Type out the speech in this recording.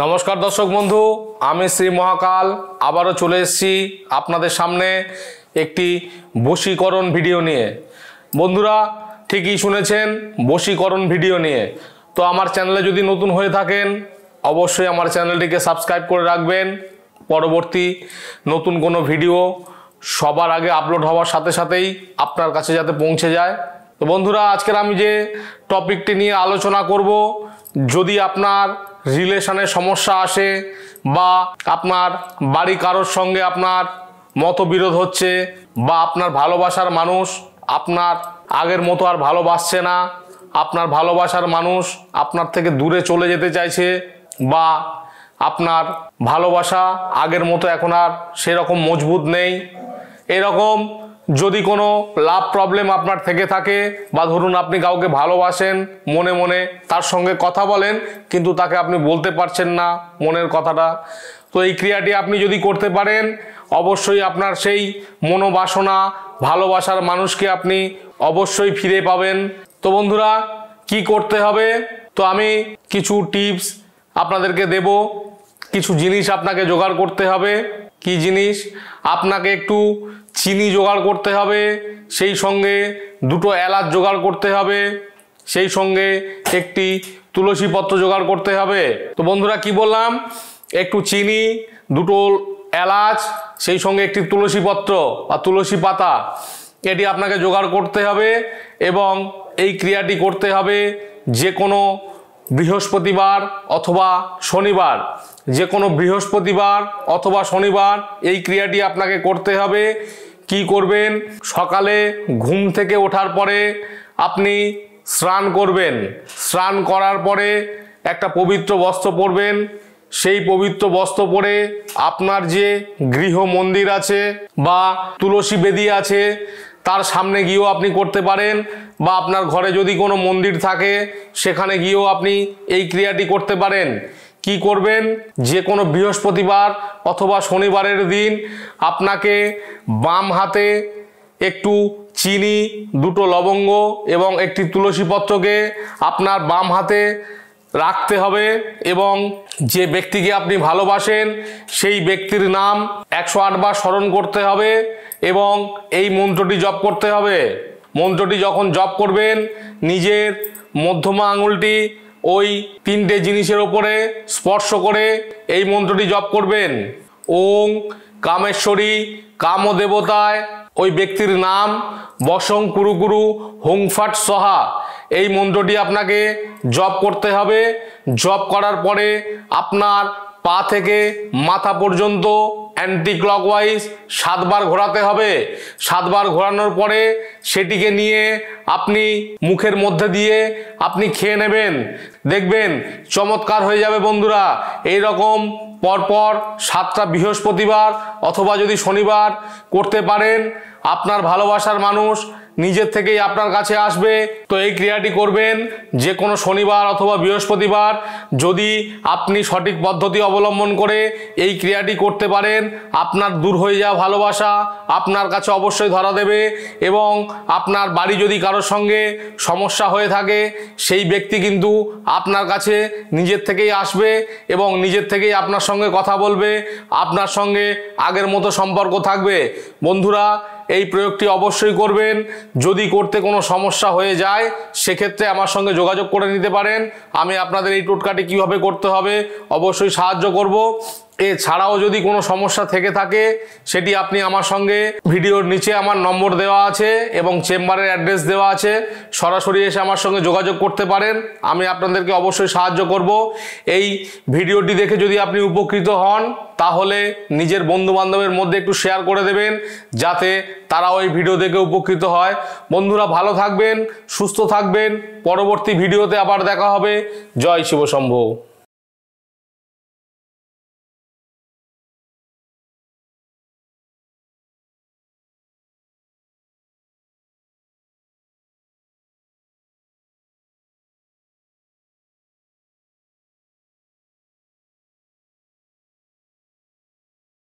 नमस्कार दर्शक बंधु आमी श्री महाकाल आबारो चले एसेছি আপনাদের সামনে একটি বশীকরণ ভিডিও নিয়ে। বন্ধুরা ঠিকই শুনেছেন, বশীকরণ ভিডিও নিয়ে। তো আমার চ্যানেলে যদি নতুন হয়ে থাকেন অবশ্যই আমার চ্যানেলটিকে সাবস্ক্রাইব করে রাখবেন, পরবর্তী নতুন কোনো ভিডিও সবার আগে আপলোড হওয়ার সাথে সাথেই আপনার কাছে যাতে পৌঁছে যায়। তো বন্ধুরা আজকের আমি যে টপিকটি নিয়ে আলোচনা করব, যদি আপনার রিলেশনের সমস্যা আসে বা আপনার বাড়ি কারোর সঙ্গে আপনার মতবিরোধ হচ্ছে বা আপনার ভালোবাসার মানুষ আপনার আগের মতো আর ভালোবাসছে না, আপনার ভালোবাসার মানুষ আপনার থেকে দূরে চলে যেতে চাইছে বা আপনার ভালোবাসা আগের মতো এখন আর সেরকম মজবুত নেই, এরকম যদি কোনো লাভ প্রবলেম আপনার থেকে থাকে বা ধরুন আপনি কাউকে ভালোবাসেন, মনে মনে তার সঙ্গে কথা বলেন কিন্তু তাকে আপনি বলতে পারছেন না মনের কথাটা, তো এই ক্রিয়াটি আপনি যদি করতে পারেন অবশ্যই আপনার সেই মনোবাসনা ভালোবাসার মানুষকে আপনি অবশ্যই ফিরে পাবেন। তো বন্ধুরা কি করতে হবে, তো আমি কিছু টিপস আপনাদেরকে দেব, কিছু জিনিস আপনাকে জোগাড় করতে হবে। কি জিনিস? আপনাকে একটু চিনি জোগাড় করতে হবে, সেই সঙ্গে দুটো এলাচ জোগাড় করতে হবে, সেই সঙ্গে একটি তুলসী পত্র জোগাড় করতে হবে। তো বন্ধুরা কি বললাম, একটু চিনি, দুটো এলাচ, সেই সঙ্গে একটি তুলসী পত্র বা তুলসী পাতা, এটি আপনাকে জোগাড় করতে হবে এবং এই ক্রিয়াটি করতে হবে যে কোনো বৃহস্পতিবার অথবা শনিবার, যে কোনো বৃহস্পতিবার অথবা শনিবার এই ক্রিয়াটি আপনাকে করতে হবে। কি করবেন? সকালে ঘুম থেকে ওঠার পরে আপনি স্নান করবেন, স্নান করার পরে একটা পবিত্র বস্ত্র পরবেন, সেই পবিত্র বস্ত্র পরে আপনার যে গৃহ মন্দির আছে বা তুলসী বেদি আছে তার সামনে গিয়েও আপনি করতে পারেন, বা আপনার ঘরে যদি কোনো মন্দির থাকে সেখানে গিয়েও আপনি এই ক্রিয়াটি করতে পারেন। কি করবেন? যে কোনো বৃহস্পতিবার অথবা শনিবারের দিন আপনাকে বাম হাতে একটু চিনি, দুটো লবঙ্গ এবং একটি তুলসী পত্রকে আপনার বাম হাতে রাখতে হবে এবং যে ব্যক্তিকে আপনি ভালোবাসেন সেই ব্যক্তির নাম 108 বার স্মরণ করতে হবে এবং এই মন্ত্রটি জপ করতে হবে। মন্ত্রটি যখন জপ করবেন নিজের মধ্যমা আঙুলটি ওই তিনটে জিনিসের ওপরে স্পর্শ করে এই মন্ত্রটি জপ করবেন। ওং কামেশ্বরী কামদেবতায়, ওই ব্যক্তির নাম বসং কুরু কুরু হুং ফাট সহা, এই মন্ত্রটি আপনাকে জপ করতে হবে। জপ করার পরে আপনার পা থেকে মাথা পর্যন্ত অ্যান্টি ক্লকওয়াইজ 7 বার ঘোরাতে হবে। 7 বার ঘোরানোর পরে সেটিকে নিয়ে আপনি মুখের মধ্যে দিয়ে আপনি খেয়ে নেবেন, দেখবেন চমৎকার হয়ে যাবে বন্ধুরা। এই রকম পরপর 7টা বৃহস্পতিবার অথবা যদি শনিবার করতে পারেন আপনার ভালোবাসার মানুষ নিজের থেকেই আপনার কাছে আসবে। তো এই ক্রিয়াটি করবেন যে কোনো শনিবার অথবা বৃহস্পতিবার। যদি আপনি সঠিক পদ্ধতি অবলম্বন করে এই ক্রিয়াটি করতে পারেন আপনার দূর হয়ে যাওয়া ভালোবাসা আপনার কাছে অবশ্যই ধরা দেবে এবং আপনার বাড়ি যদি কারোর সঙ্গে সমস্যা হয়ে থাকে সেই ব্যক্তি কিন্তু আপনার কাছে নিজের থেকেই আসবে এবং নিজের থেকেই আপনার সঙ্গে কথা বলবে, আপনার সঙ্গে আগের মতো সম্পর্ক থাকবে। বন্ধুরা এই প্রয়োগটি অবশ্যই করবেন। যদি করতে কোনো সমস্যা হয়ে যায় সেক্ষেত্রে আমার সঙ্গে যোগাযোগ করে নিতে পারেন, আমি আপনাদের এই টোটকাটি কিভাবে করতে হবে অবশ্যই সাহায্য করব। এছাড়াও যদি কোনো সমস্যা থেকে থাকে সেটি আপনি আমার সঙ্গে ভিডিওর নিচে আমার নম্বর দেওয়া আছে এবং চেম্বারের অ্যাড্রেস দেওয়া আছে, সরাসরি এসে আমার সঙ্গে যোগাযোগ করতে পারেন, আমি আপনাদেরকে অবশ্যই সাহায্য করব। এই ভিডিওটি দেখে যদি আপনি উপকৃত হন তাহলে নিজের বন্ধু বান্ধবের মধ্যে একটু শেয়ার করে দেবেন যাতে তারাও এই ভিডিও দেখে উপকৃত হয়। বন্ধুরা ভালো থাকবেন, সুস্থ থাকবেন, পরবর্তী ভিডিওতে আবার দেখা হবে। জয় শিব শম্ভু।